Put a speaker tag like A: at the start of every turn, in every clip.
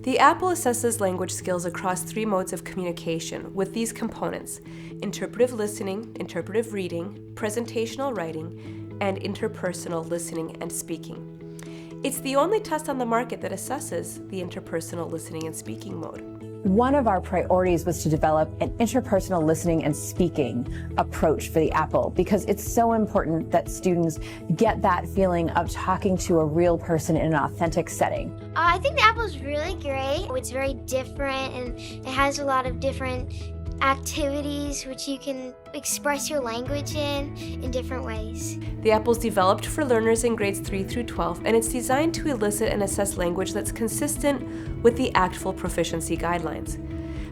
A: The AAPPL assesses language skills across 3 modes of communication with these components: interpretive listening, interpretive reading, presentational writing, and interpersonal listening and speaking. It's the only test on the market that assesses the interpersonal listening and speaking mode.
B: One of our priorities was to develop an interpersonal listening and speaking approach for the AAPPL because it's so important that students get that feeling of talking to a real person in an authentic setting.
C: I think the AAPPL is really great. It's very different and it has a lot of different activities which you can express your language in different ways.
A: The AAPPL is developed for learners in grades 3 through 12, and it's designed to elicit and assess language that's consistent with the ACTFL proficiency guidelines.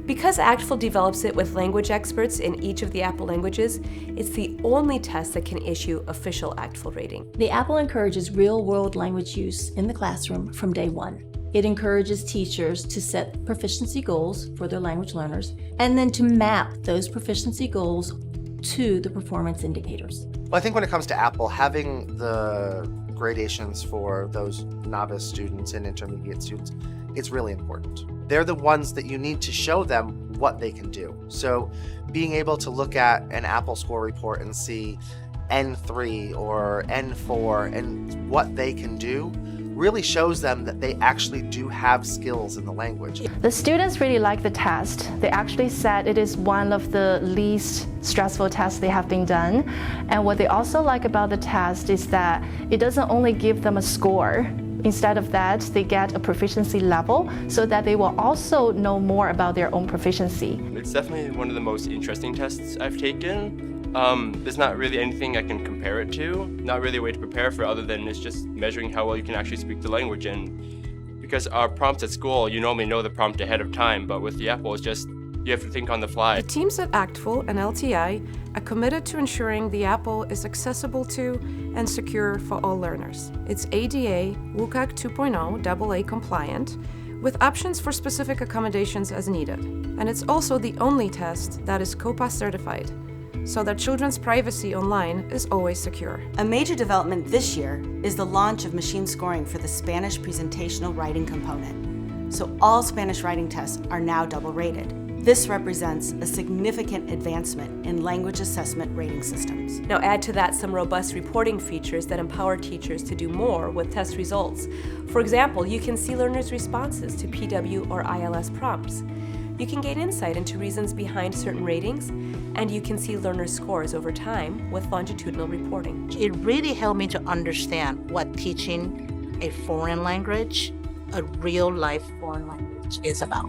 A: Because ACTFL develops it with language experts in each of the AAPPL languages, it's the only test that can issue official ACTFL rating.
D: The AAPPL encourages real-world language use in the classroom from day one. It encourages teachers to set proficiency goals for their language learners and then to map those proficiency goals to the performance indicators.
E: Well, I think when it comes to AAPPL, having the gradations for those novice students and intermediate students, it's really important. They're the ones that you need to show them what they can do. So being able to look at an AAPPL score report and see N3 or N4 and what they can do really shows them that they actually do have skills in the language.
F: The students really like the test. They actually said it is one of the least stressful tests they have been done. And what they also like about the test is that it doesn't only give them a score. Instead of that, they get a proficiency level so that they will also know more about their own proficiency.
G: It's definitely one of the most interesting tests I've taken. There's not really anything I can compare it to, not really a way to prepare for other than it's just measuring how well you can actually speak the language. And because our prompts at school, you normally know the prompt ahead of time, but with the AAPPL, it's just you have to think on the fly.
H: The teams at ACTFL and LTI are committed to ensuring the AAPPL is accessible to and secure for all learners. It's ADA, WCAG 2.0 AA compliant, with options for specific accommodations as needed. And it's also the only test that is COPA certified, so that children's privacy online is always secure.
I: A major development this year is the launch of machine scoring for the Spanish presentational writing component. So all Spanish writing tests are now double rated. This represents a significant advancement in language assessment rating systems.
A: Now add to that some robust reporting features that empower teachers to do more with test results. For example, you can see learners' responses to PW or ILS prompts. You can gain insight into reasons behind certain ratings, and you can see learner scores over time with longitudinal reporting.
J: It really helped me to understand what teaching a foreign language, a real-life foreign language, is about.